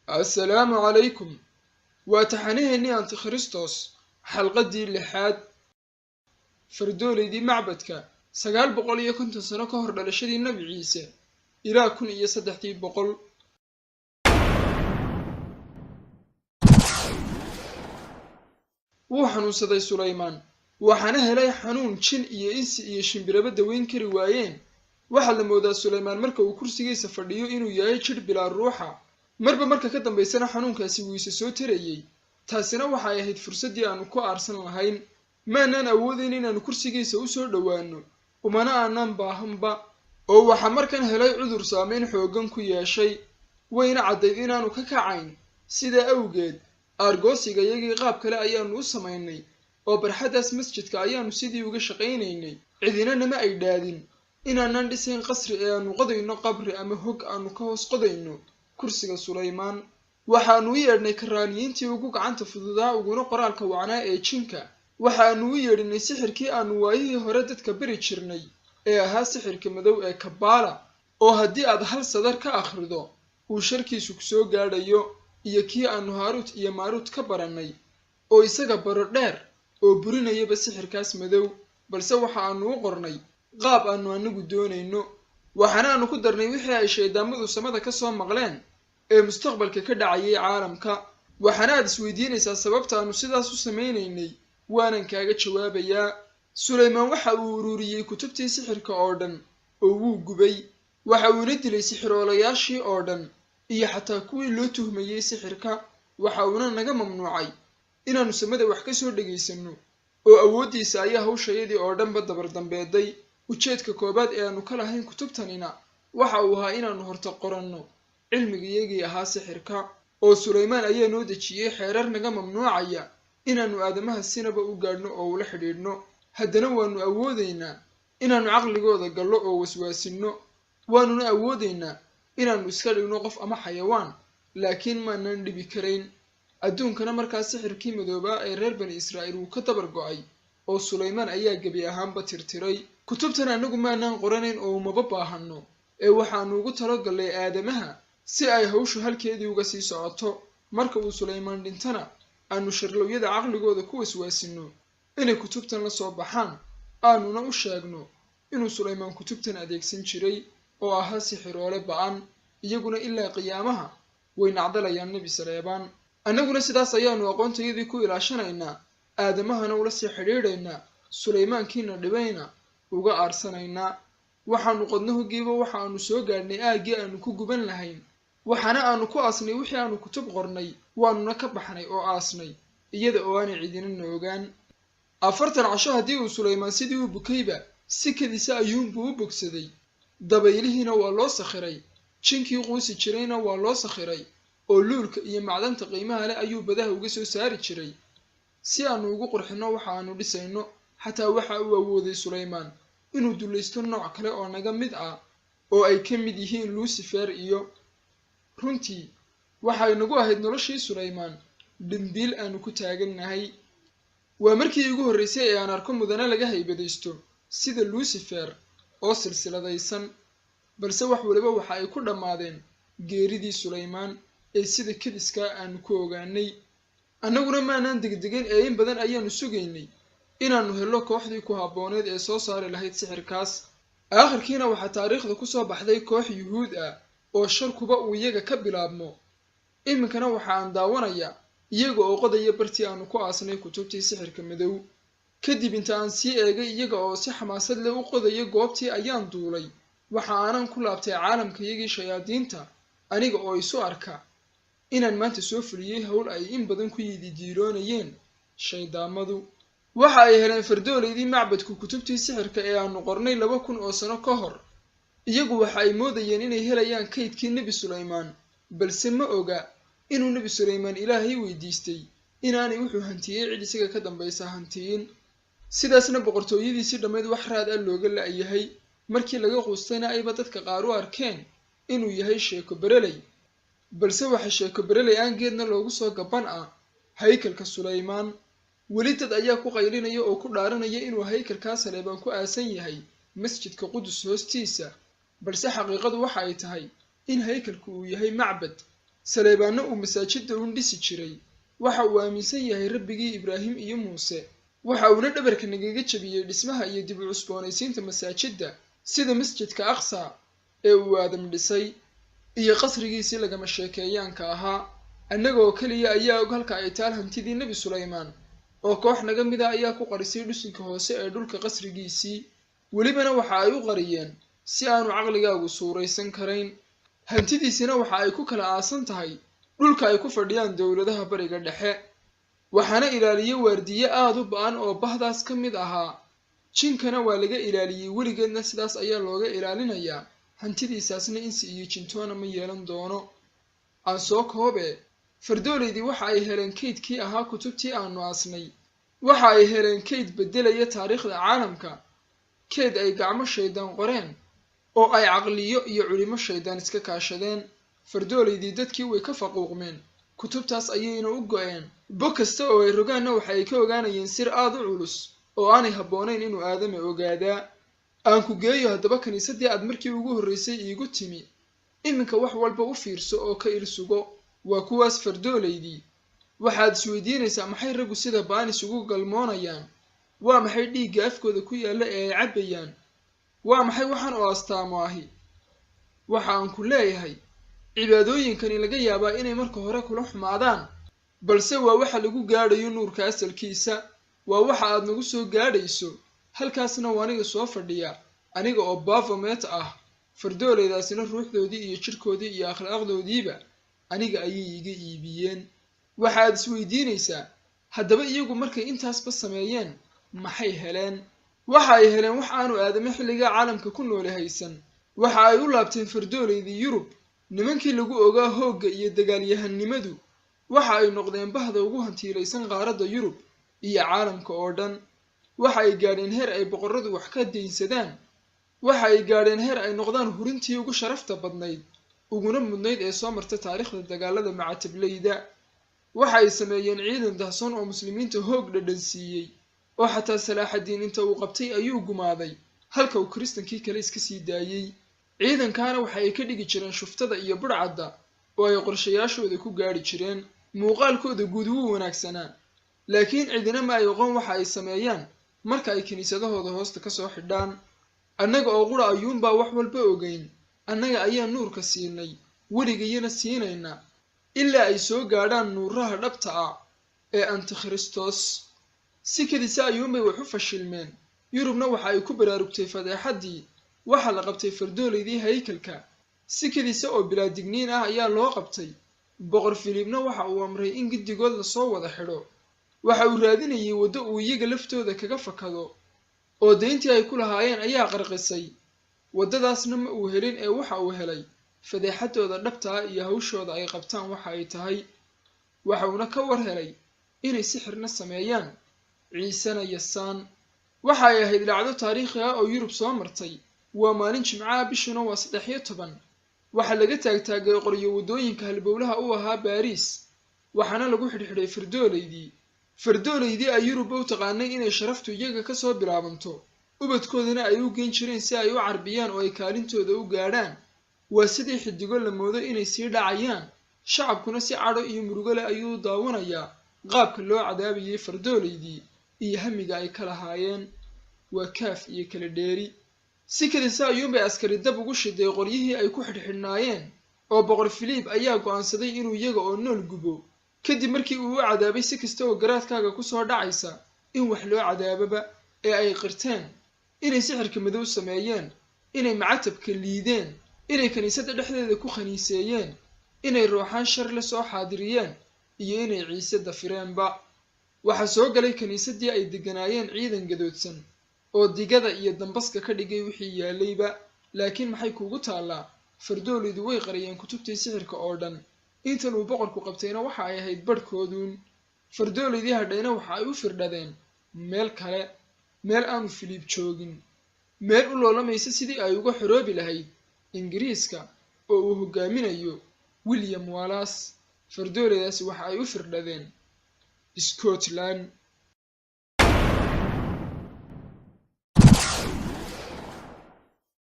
السلام عليكم. وتحنيهني أنت خريستوس حلقة دي اللحاد فردولي دي معبدك سقال بقول كنت سنة كهر لشدي النبي عيسى إلى كن يسدحتي بقول وحنو سدي سليمان وحنا هلاي حنون شن إنس شنبربة دوين كروايين وحل مودا سليمان مركا وكرسي سفرديو إنو ياي شر بلا الروحة marka ka dambeysana xanuunkaasi wuu isa soo tarayay taasina waxay ahayd fursadii aanu ku aarsan lahayn maanaan awoodin inaanu kursigiisa u soo dhawaano umana aanan baahanba oo waxa markan helay cudur saameyn xoogan ku yeeshay wayna caddayd inaanu ka kacayn sida awgeed argoosiga iyagii qaab kale ayaanu u samaynay oo barxadaas masjidka ayaanu sidii uga shaqaynaynay cidina nama ay dhaadin inaanan dhisayn qasri ee aanu qodayno qabri ama hog aanu ka hoos qodayno kursiga Sulaymaan waxaanu u yeedhnay karaaniyiintii ugu gacanta fududaa uguna qoraalka wacnaa ee jinka waxaanu u yeedhnay sixirkii aanu waayihii hore dadka bari jirnay ee ahaa sixirka madow ee Kabbala oo haddii aad hal sadar ka akhrido uu sharkiisu ku soo gaadhayo iyo kii aanu Haaruut iyo Maaruut ka barannay oo isaga baro dheer oo burinayaba sixirkaas madow balse waxaanu u qornay qaab aanu anagu doonayno waxaanu ku darnay wixii ay sheedaamadu samada ka soo maqleen ee mustaqbalka ka dhacayay caalamka waxaana aad isweydiinaysaa sababta aanu sidaas u sameeynay waanan kaaga jawaabayaa Sulaymaan waxa uu ururiyay kutubtii sixirka oo dhan oo wuu gubay waxa uu la dilay sixiroolayaashii oo dhan iyo xataa kuwii loo tuhmayay sixirka waxa uu naga mamnuucay inaanu samada wax ka soo dhageysano oo awoodiisa ayaa hawshayadii oo dhanba dabar dambeeday ujeedka koobaad ee aanu ka lahayn kutubtanina waxa uu ahaa inaanu horta qoranno cilmigiyagii ahaa sixirka oo Sulaymaan ayaa noo dejiyay xeerar naga mamnuucaya inaanu aadamaha sinaba u gaadhno oo ula xidhiidhno haddana waanu awoodaynaa inaanu caqligooda gallo oo waswaasinno waanuna awoodaynaa inaanu iska dhigno qof ama xayawaan laakiin maanan dhibi karayn adduunkana markaa sixirkii madoobaa ee reer bani Israa'iil uu ka dabar go'ay oo Sulaymaan ayaa gebi ahaanba tirtiray kutubtan anagu maanan qoranayn oo umaba baahano ee waxaanu ugu talagalnay aadamaha si ay hawshu halkeedii uga sii socoto marka uu Sulaymaan dhintana aanu sharlooyada caqligooda ku waswaasino inay kutubtan la soo baxaan aanuna u sheegno inuu Sulaymaan kutubtan adeegsan jiray oo ahaa sixiroole ba'an iyaguna ilaa qiyaamaha way nacdalayaan nabi Sulaymaan annaguna sidaas ayaanu aqoontayadii ku ilaashanaynaa aadamahana ula sii xidhiidhaynaa Sulaymaankiina dhibayna uga aarsanaynaa waxaanu qodnahogiiba waxaanu soo gaadhnay aagii aanu ku guban lahayn waxaana aanu ku aasnay wixii aanu kutub qornay waanuna ka baxnay oo aasnay iyada oo aanay cidina ogaan 40 casho haddii uu Sulaymaan sidii u bukayba si kadisa ayuunbuu u bogsaday dabaylihiina waa loo sakhiray jinkii quusi jirayna waa loo sakhiray oo luulka iyo macdanta qiimaha leh ayuu badaha uga soo saari jiray si aanu ugu qurxino waxa aanu dhisayno xataa waxa uu awooday Sulaymaan inuu dulaysto nooc kale oo naga mid ah oo ay ka mid yihiin Lucifer iyo runtii waxay nagu ahayd noloshii Sulaymaan dhimbiil aanu ku taaganahay waa markii ugu horeysay ee aan arko mudana laga haybadaysto sida Lucifer oo silsiladaysan balse wax waliba waxa ay ku dhamaadeen geeridii Sulaymaan ee sida kadiska aanu ku ogaanay annaguna maanan degdegin ee in badan ayaanu sugaynay inaanu helo kooxdii ku habooneed ee soo saari lahayd sixirkaas aakhirkiina waxa taariikhda ku soo baxday koox yuhuud ah oo sharkuba uu iyaga ka bilaabmo iminkana waxa aan daawanaya iyaga oo qodaya bartii aanu ku aasnay kutubtii sixirka madow kadib inta aan sii eegay iyaga oo si xamaasad leh u qodaya goobtii ayaan duulay waxa aanan ku laabtay caalamkayagii shayaadiinta aniga oo isu arka inaan maanta soo fuliyay hawl ay in badan ku yididiiloonayeen shaydaamadu waxa ay heleen fardooleydii macbadku kutubtii sixirka ee aanu qornay 2000 oo sano ka hor iyagu waxa ay moodayeen inay helayaan kaydkii nabi Sulaymaan balse ma oga inuu nabi Sulaymaan Ilaahay weydiistay inaanay wuxuu hantiyay cid isaga ka dambaysa hantiyin sidaasna boqortooyadiisii dhammayd wax raad ah looga laayahay markii laga quustayna ayba dadka qaar u arkeen inuu yahay sheeko bereley balse waxa sheeko bereley aan geedna loogu soo gaban ah haykalka Sulaymaan weli dad ayaa ku qaylinaya oo ku dhaaranaya inuu haykalkaas Sulaymaan ku aasan yahay masjidka Qudus hoostiisa balse xaqiiqadu waxa ay tahay in haykalku uu yahay macbad Saleybaanna uu masaajidda u dhisi jiray. Waxa uu aaminsan yahay Rabbigii Ibraahim iyo Muuse. Waxa uuna dhabarka nagaga jabiyey dhismaha iyo dib u cusboonaysiinta masaajidda sida masjidka Aqsa ee uu Aadam dhisay iyo qasrigiisii lagama sheekeeyaanka ahaa. Annagoo kaliya ayaa og halka ay taal hantidii Nebi Suleymaan oo koox naga mid ah ayaa ku qarisay dhusinka hoose ee dhulka qasrigiisii. Welibana waxa ay u qariyeen si aanu caqligaagu suuraysan karayn. Hantidiisina waxa ay ku kala aasan tahay dhulka ay ku fadhiyaan dowladaha bariga dhexe. Waxaana ilaaliyay waardiye aad u ba'an oo bahdaas ka mid ahaa. Jinkana waa laga ilaaliyay, weligeedna sidaas ayaa looga ilaalinayaa. Hantidiisaasna insi iyo jintoona ma yeelan doono. Aan soo koobe, fardooleydii waxa ay heleen kaydkii ahaa kutubtii aanu aasnay. Waxa ay heleen kayd beddelaya taariikhda caalamka, kayd ay gacmo shaydaan qoreen oo ay caqliyo iyo culimo shaydaan iska kaashadeen. Fardooleydii dadkii way ka faquuqmeen, kutubtaas ayayna u go'een. Bog kasta oo ay rogaanna waxa ay ka ogaanayeen sir aad u culus oo aanay habboonayn inuu aadame ogaadaa. Aan ku geeyo haddaba kiniisaddii aad markii ugu horraysay iigu timi. Iminka wax walba u fiirso oo ka ilsugo. Waa kuwaas fardooleydii. Waxaad isweydiinaysaa maxay raggu sida baan isugu galmoonayaan? Waa maxay dhiigga afkooda ku yaalla ee ay cabbayaan? Waa maxay waxaan oo astaamo ahi? Waxa aan ku leeyahay, cibaadooyinkani laga yaabaa inay marka hore kula xumaadaan, balse waa waxa lagu gaadhayo nuurka asalkiisa. Waa waxa aad nagu soo gaadhayso. Halkaasna waa aniga soo fadhiya, aniga oo Baphomet ah. Fardoolaydaasina ruuxdoodii iyo jidhkoodii iyo akhlaaqdoodiiba aniga ayay iga iibiyeen. Waxaad isweydiinaysaa, haddaba iyagu markay intaasba sameeyeen maxay heleen? Waxa ay heleen wax aanu aadame xilliga caalamka ku noole haysan. Waxa ay u laabteen fardooleydii Yurub, nimankii lagu ogaa hoogga iyo dagaalyahannimadu. Waxa ay noqdeen bahda ugu hantiilaysan qaaradda Yurub iyo caalamka oo dhan. Waxa ay gaadheen heer ay boqorradu wax ka daynsadaan. Waxa ay gaadheen heer ay noqdaan hurintii ugu sharafta badnayd uguna mudnayd ee soo marta taariikhda dagaalada macatablayda. Waxa ay sameeyeen ciidan dahsoon oo muslimiinta hoog dhadhan siiyey, oo xataa Salaaxaddiin inta uu qabtay ayuu gumaaday halka uu kiristankii kale iska sii daayey. Ciidankaana waxa ay ka dhigi jireen shuftada iyo budhcadda oo ay qorshayaashooda ku gaadhi jireen. Muuqaalkooda guud wuu wanaagsanaa, laakiin cidina ma ay oqon waxa ay sameeyaan marka ay kiniisadahooda hoosta ka soo xidhaan. Annaga oo qura ayuunbaa wax walba ogeyn. Annaga ayaa nuurka siinay, weligayana siinayna, ilaa ay soo gaadhaan nuuraha dhabta ah ee Antikhristos. Si kadisa ayuunbay wax u fashilmeen. Yurubna waxa ay ku baraarugtay fadeexaddii. Waxa la qabtay fardooleydii haykalka. Si kadisa oo bilaa digniin ah ayaa loo qabtay. Boqor Filibna waxa uu amray in giddigood la soo wada xidho. Waxa uu raadinayay waddo uu iyaga laftooda kaga fakado, oo deyntii ay ku lahaayeen ayaa qarqisay. Waddadaasna ma uu helin ee waxa uu helay fadeexadooda dhabta ah iyo hawshooda ay qabtaan waxa ay tahay. Waxa uuna ka war helay inay sixirna sameeyaan, ciisena yasaan. Waxa ay ahayd dhacdo taariikhi ah oo Yurub soo martay. Waa maalin Jimcaha, bishuna waa 13. Waxa laga taagtaagay qoryo waddooyinka halbowlaha u ahaa Baariis. Waxaana lagu xidhxidhay fardooleydii. Fardooleydii ay Yurub u taqaanay inay sharaftu iyaga ka soo bilaabanto, ubadkoodana ay u geyn jireen si ay u carbiyaan oo ay kaalintooda u gaadhaan. Waa sidii xidigo la moodo inay sii dhacayaan. Shacabkuna si cadho iyo murugo leh ayuu daawanayaa qaabka loo cadaabayay fardooleydii iyo hamiga ay ka lahaayeen. Waa kaaf iyo kala dheeri. Si kadisa ayuunbay askari dab ugu shiday qoryihii ay ku xidhxidhnaayeen, oo boqor Filib ayaa go'aansaday inuu iyaga oo nool gubo. Kadib markii uu u cadaabay si kasta oo garaadkaaga ku soo dhacaysa in wax loo cadaababa, ee ay qirteen inay sixirka madow sameeyeen, inay macatabka liideen, inay kiniisadda dhexdeeda ku khaniiseeyeen, inay ruuxaan shar la soo xaadiriyeen, iyo inay Ciise dafireenba. Waxa soo galay kiniisaddii ay degganaayeen ciidan gadoodsan oo digada iyo dambaska ka dhigay wixii yaalayba. Laakiin maxay kuugu taallaa? Fardooleedu way qariyeen kutubtii sixirka oo dhan. Intan uu boqorku qabtayna waxa ay ahayd badhkooduun. Fardooleydii hadhayna waxa ay u firdhadeen meel kale, meel aanu Filib joogin, meel u loolamaysa sidii ay uga xoroobi lahayd Ingiriiska oo uu hogaaminayo William Wallace. Fardooleedaasi waxa ay u firdhadeen Scotland.